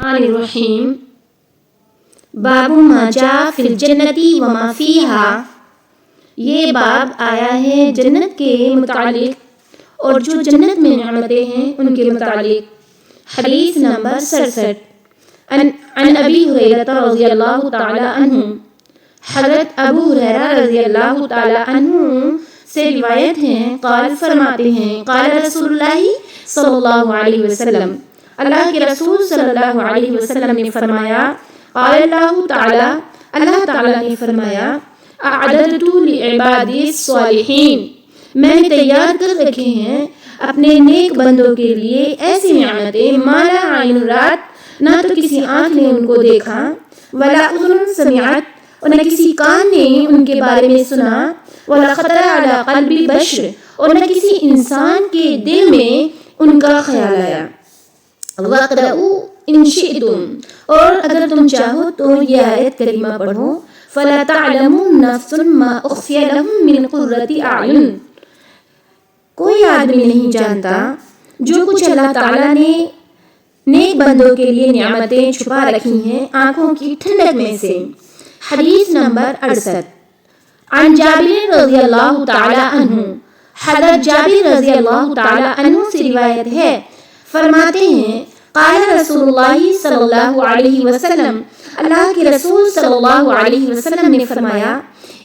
الرحمن الرحیم باب ما جاء فی الجنتی وما فیہا، یہ باب آیا ہے جنت کے متعلق اور جو جنت میں نعمتیں ہیں ان کے متعلق۔ حدیث نمبر 67 عن ابی ہریرہ رضی اللہ تعالی عنہ، حضرت ابو ہریرہ رضی اللہ تعالی عنہ سے روایت ہے، قال فرماتے ہیں، قال رسول اللہ صلی اللہ علیہ وسلم، اللہ کے رسول صلی اللہ علیہ وسلم نے فرمایا، قال اللہ تعالی، اللہ تعالی نے فرمایا، اعددت لعبادی الصالحین، میں نے تیار کر رکھے ہیں اپنے نیک بندوں کے لیے ایسی نعمتیں ما لا عین رات، نہ تو کسی آنکھ نے ان کو دیکھا، ولا اذن سمعت، اور نہ کسی کان نے ان کے بارے میں سنا، ولا خطر علی قلب بشر، اور نہ کسی انسان کے دل میں ان کا خیال آیا۔ وَاقْرَؤُوا إِن شِئْتُمْ، اور اگر تم چاہو تو یہ آیت کریمہ پڑھو، فَلَا تَعْلَمُ نَفْسٌ مَا أُخْفِيَ لَهُم مِّن قُرَّةِ أَعْيُنٍ، کوئی آدمی نہیں جانتا جو کچھ اللہ تعالیٰ نے نیک بندوں کے لیے نعمتیں چھپا رکھی ہیں آنکھوں کی ٹھنڈک میں سے۔ حدیث نمبر 68 عن جابر رضی اللہ تعالی عنہ، حضرت جابر رضی اللہ تعالی عنہ سے روایت ہے، فرماتے ہیں، قال رسول اللہ صلی اللہ علیہ وسلم، اللہ کے رسول صلی اللہ علیہ وسلم نے فرمایا،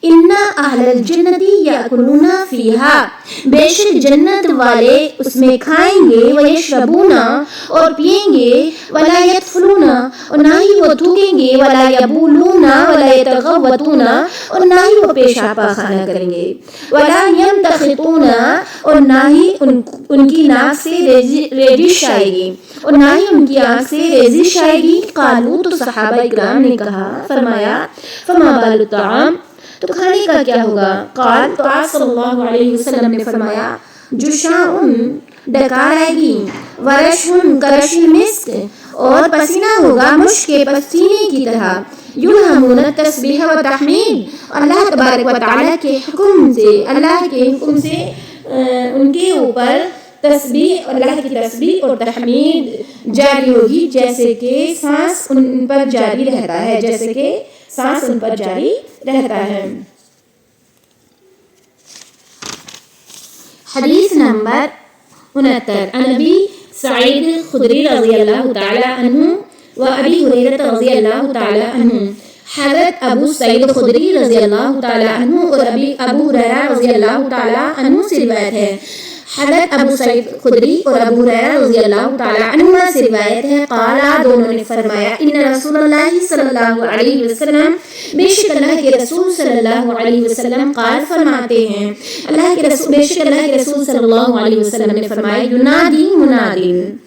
ان اہل الجنت یاکلون فیہا، بے شک جنت والے اس میں کھائیں گے، ویشربون، اور پیئیں گے، ولا یدفلون، اور نہ ہی وہ تھوکیں گے، ولا یبولون، ولا یتغوطون، اور نہ ہی وہ پیشاب پاخانہ کریں گے، ولا یمتخطون، اور نہ ہی ان کی ناک سے ریزش آئے گی، اور نہ ہی ان کی آنکھ سے ریزش آئے گی۔ قالوا، تو صحابہ اکرام نے کہا، فرمایا، فما بال الطعام، تو کھانے کا کیا ہوگا؟ قال، تو آپ صلی اللہ علیہ وسلم نے فرمایا، جشاؤن، ڈکار آئے گی، ورشن، کرش مسک، اور پسینہ ہوگا مشک کے پسینے کی طرح، یلہمون التسبیح و تحمید، اللہ تبارک و تعالیٰ کے حکم سے، اللہ کے حکم سے ان کے اوپر تسبیح، اللہ کی تسبیح اور تحمید جاری ہوگی، جیسے کہ سانس ان پر جاری رہتا ہے، جیسے کہ سانس ان پر جاری رہتا ہے۔ حدیث نمبر 69 عن ابی سعید خدری رضی اللہ تعالی عنہ و ابی ہریرہ رضی اللہ تعالی عنہ، حضرت ابو سعید خدری رضی اللہ تعالی عنہ اور ابو ہریرہ رضی اللہ تعالی عنہ سے روایت ہے، حضرت ابو سعید خدری اور ابو ہریرہ رضی اللہ تعالی عنہ سے روایت ہے، قالا، دونوں نے فرمایا، ان رسول اللہ صلی اللہ علیہ وسلم، بے شک اللہ کے رسول صلی اللہ علیہ وسلم، قال فرماتے ہیں، اللہ کے رسول، بے شک اللہ کے رسول صلی اللہ علیہ وسلم نے فرمایا، ینادی منادین،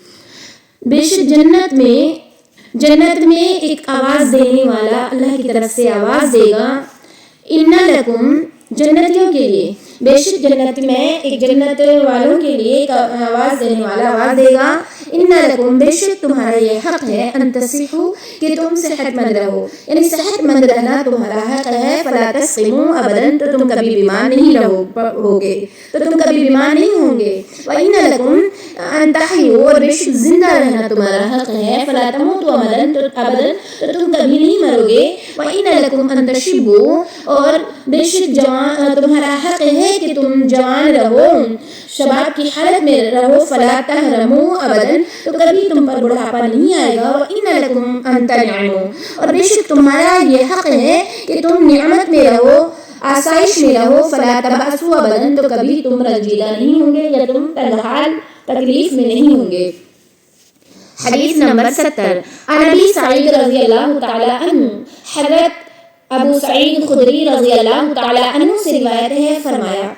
بے شک جنت میں ایک آواز دینے والا اللہ کی طرف سے آواز دے گا، ان لکم، جنتیوں کے لیے، بے شک جنت میں ایک جنت والوں کے لیے ایک آواز دینے والا آواز دے گا، ان لکم، بے شک تمہارا یہ حق ہے، ان تصحوا، کہ تم صحت مند رہو، یعنی صحت مند رہنا تمہارا حق ہے، فلا تسقموا ابدا، تو تم کبھی بیمار نہیں ہوگے، تو تم کبھی بیمار نہیں ہوں گے، وان لکم ان تحیوا، اور بے شک زندہ رہنا تمہارا حق ہے، فلا تموتوا ابدا، تو تم کبھی نہیں مرو گے، وان لکم ان تشبوا، اور بے شک تمہارا حق ہے کہ تم جوان رہو، شباب کی حالت میں رہو، فلا تحرموا ابدا، تو کبھی تم پر بڑھاپا نہیں آئے گا، وان لکم ان تنعموا، اور بے شک تمہارا یہ حق ہے کہ تم نعمت میں رہو، آسائش میں رہو، فلا تبأسوا ابدا، تو کبھی تم رنجیدہ نہیں ہوں گے یا تم تنگحال تکلیف میں نہیں ہوں گے۔ حدیث نمبر 70 عن ابی سعید رضی اللہ تعالی عنہ، حضرت ابو سعید خدری رضی اللہ تعالی عنہ سے روایت ہے، فرمایا،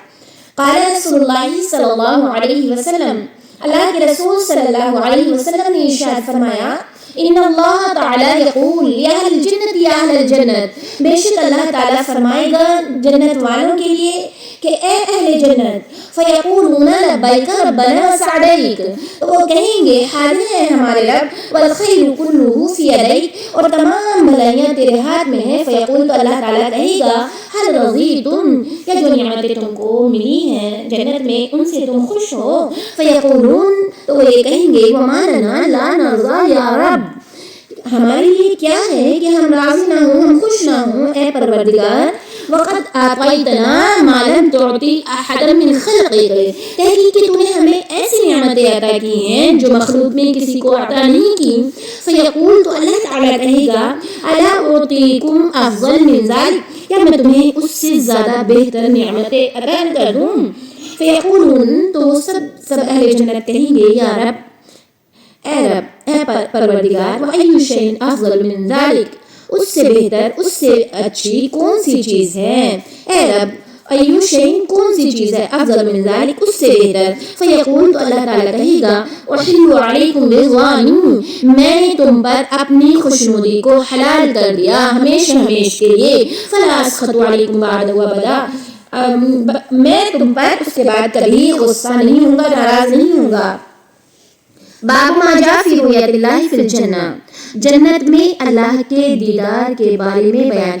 قال رسول اللہ صلی اللہ علیہ وسلم، اللہ کے رسول صلی اللہ علیہ وسلم نے ارشاد فرمایا، ان اللہ تعالی یقول یا اہل الجنت یا اہل الجنت، بے شک اللہ تعالیٰ فرمائے گا جنت والوں کے لیے کہ اے اہل جنت، فیقولون لبیک ربنا وسعدیک، تو وہ کہیں گے حاضر ہے ہمارے رب، والخیر کلہ فی یدیک، اور تمام بھلائیاں تیرے ہاتھ میں ہیں، فیقول، تو اللہ تعالیٰ کہے گا، هل رضیتم، کیا جو نعمتیں تم کو ملی ہیں جنت میں ان سے تم خوش ہو؟ فیقولون، تو وہ یہ کہیں گے، وما لنا لا نرضی یا رب، ہمارے لیے کیا ہے کہ ہم راضی نہ ہوں، ہم خوش نہ ہوں اے پروردگار. وقد آتیتنا ما لم تعطی احدا من خلقک، تحقیق کہ تو نے ہمیں ایسی نعمتیں عطا کی ہیں جو مخلوق میں کسی کو عطا نہیں کی. فیقول، تو اللہ تعالیٰ کہے گا الا اعطیکم افضل من ذلک، کیا میں تمہیں اس سے زیادہ بہتر نعمتیں عطا کر دوں. فیقولون، تو سب اہل جنت کہیں گے یا رب، اے رب، اے پروردگار، وَأَيُّ شَيْءٍ أَفْضَلُ مِنْ ذَلِكَ، اس سے بہتر، اس سے اچھی کون سی چیز ہے. اے رب، أَيُّ شَيْءٍ کون سی چیز ہے، أَفْضَلُ مِنْ ذَلِكَ اس سے بہتر. فیقول، تو اللہ تعالیٰ کہے گا أُحِلُّ عَلَيْكُمْ رِضْوَانِي، میں نے تم پر اپنی خوشنودی کو حلال کر دیا ہمیشہ ہمیش کے لیے. فَلَا أَسْخَطُ عَلَيْكُمْ بَعْدَهُ أَبَدًا، میں تم پر اس کے بعد کبھی غصہ نہیں ہوں گا، ناراض نہیں ہوں گا. باب ما جاء فی رؤیت اللہ فی الجنہ، جنت میں اللہ کے دیدار کے بارے میں بیان.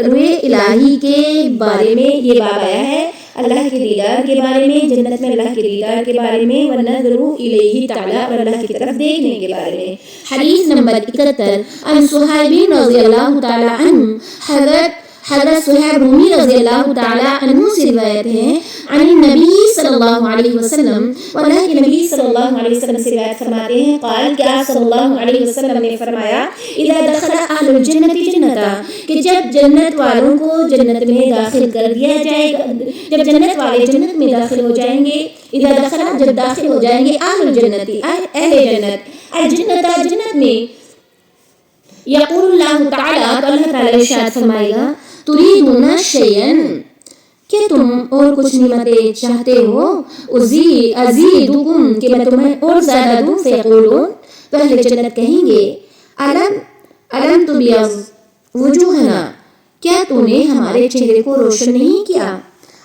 روئے الہی کے بارے میں یہ باب آیا ہے، اللہ کے دیدار کے بارے میں، جنت میں اللہ کے دیدار کے بارے میں. والنظر الیہ تعالی، اور اللہ کی طرف دیکھنے کے بارے میں. حدیث نمبر 71 عن صہیب رضی اللہ تعالی عنہ، حضرت صہیب رومی رضی اللہ تعالی عنہ سے روایت ہے، عن النبی صلی اللہ علیہ وسلم، اللہ کے نبی صلی اللہ علیہ وسلم سے روایت فرماتے ہیں، قال، کہ آپ صلی اللہ علیہ وسلم نے فرمایا، اذا دخل اہل الجنت جنتا، کہ جب جنت والوں کو جنت میں داخل کر دیا جائے گا، جب جنت والے جنت میں داخل ہو جائیں گے، اذا دخل، جب داخل ہو جائیں گے، اہل الجنت، اہل جنت، الجنت، جنت میں، یقول اللہ تعالیٰ، تو اللہ تعالیٰ ارشاد فرمائے گا، تريدون شيئا، کہ تم اور کچھ نعمتیں چاہتے ہو، ازیدکم، کہ میں تمہیں اور زیادہ دوں. فیقولون، تو اہل جنت کہیں گے، الم تبیض وجوہنا، کیا تو نے ہمارے چہرے کو روشن نہیں کیا.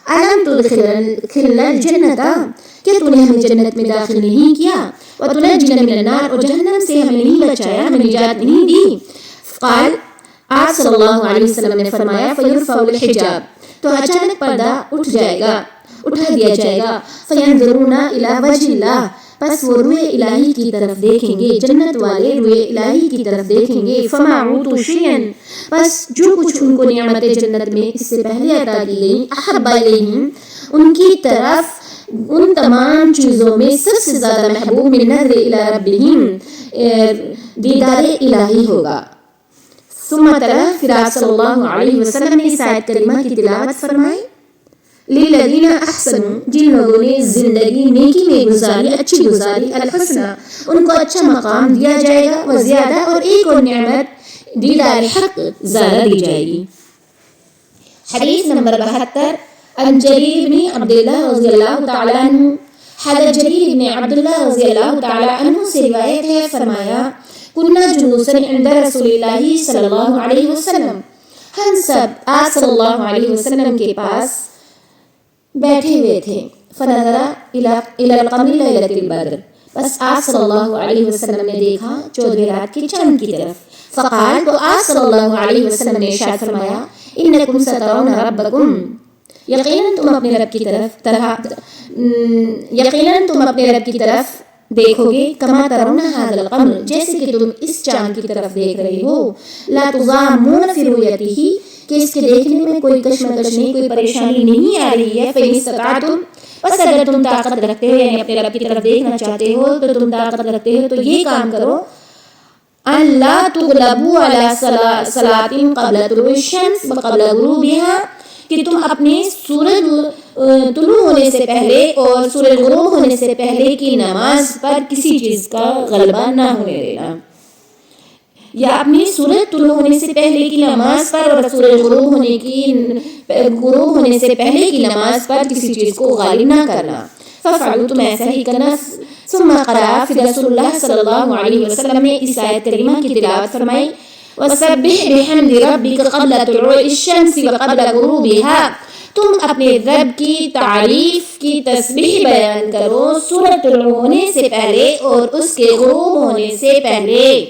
الم تدخلنا الجنت، کیا تو نے ہمیں جنت میں داخل نہیں کیا. وتنجنا من النار، اور جہنم سے ہمیں نہیں بچایا، ہمیں نجات نہیں دی. قال، آپ صلی اللہ علیہ وسلم نے فرمایا، فیرفع الحجاب، تو اچانک پردہ اٹھا دیا جائے گا. فینظرون الی وجہ اللہ، پس وہ روئے الہی کی طرف دیکھیں گے، جنت والے روئے الہی کی طرف دیکھیں گے. فما اوتوا شیئا، پس جو کچھ ان کو نعمت جنت میں اس سے پہلے عطا کی گئی، احب الیہم، ان کی طرف ان تمام چیزوں میں سب سے زیادہ محبوب، من نظر الی ربہم، دیدار الہی ہوگا. ثم تلا، پھر آپ صلی اللہ علیہ وسلم نے اس آیت کریمہ کی تلاوت فرمائی. للذین احسنوا، جن لوگوں نے زندگی نیکی میں گزاری، اچھی گزاری، الحسنہ، ان کو اچھا مقام دیا جائے گا، وزیادہ، اور ایک اور نعمت، دیدار حق، زیادہ دی جائے گی. حدیث نمبر 72 عن جریر بن عبداللہ رضی اللہ تعالی عنہ، حضرت جریر بن عبداللہ رضی اللہ تعالی عنہ سے روایت ہے، فرمایا، کننا جلوسا عند رسول اللہ صلی اللہ علیہ وسلم، ہم سب آپ صلی اللہ علیہ وسلم کے پاس بیٹھے ہوئے تھے. فنظر الی القمر لیلۃ البدر، بس آپ صلی اللہ علیہ وسلم نے دیکھا 14 رات کے چاند کی طرف. فقال، تو آپ صلی اللہ علیہ وسلم نے ارشاد فرمایا، انکم سترون ربکم، یقیناً تم اپنے رب کی طرف دیکھو گے، کما ترون ھذا القمر، جیسے کہ تم اس چاند کی طرف دیکھ رہے ہو. لا تضامون فی رؤیتہ، کہ اس کے دیکھنے میں کوئی کشمکش نہیں، کوئی پریشانی نہیں آ رہی ہے. فإن استطعتم، بس اگر تم طاقت رکھتے ہو، یعنی اپنے رب کی طرف دیکھنا چاہتے ہو، تو تم طاقت رکھتے ہو تو یہ کام کرو، ان لا تغلبوا علی صلاۃ قبل طلوع الشمس وقبل غروبها، کہ تم اپنے سورج طلوع ہونے سے پہلے اور سورج غروب ہونے سے پہلے کی نماز پر کسی چیز کا غلبہ نہ ہونے دینا، یا اپنی سورج طلوع ہونے سے پہلے کی نماز پر اور سورج غروب ہونے سے پہلے کی نماز پر کسی چیز کو غالب نہ کرنا. ففعلوا، تم ایسا ہی کرنا. ثم قرأ، پھر رسول اللہ صلی اللہ علیہ وسلم نے اس آیت کریمہ کی تلاوت فرمائی، وسبح بحمد ربک قبل طلوع الشمس وقبل غروبها، تم اپنے رب کی تعریف کی تسبیح بیان کرو سورج طلوع ہونے سے پہلے اور اس کے غروب ہونے سے پہلے.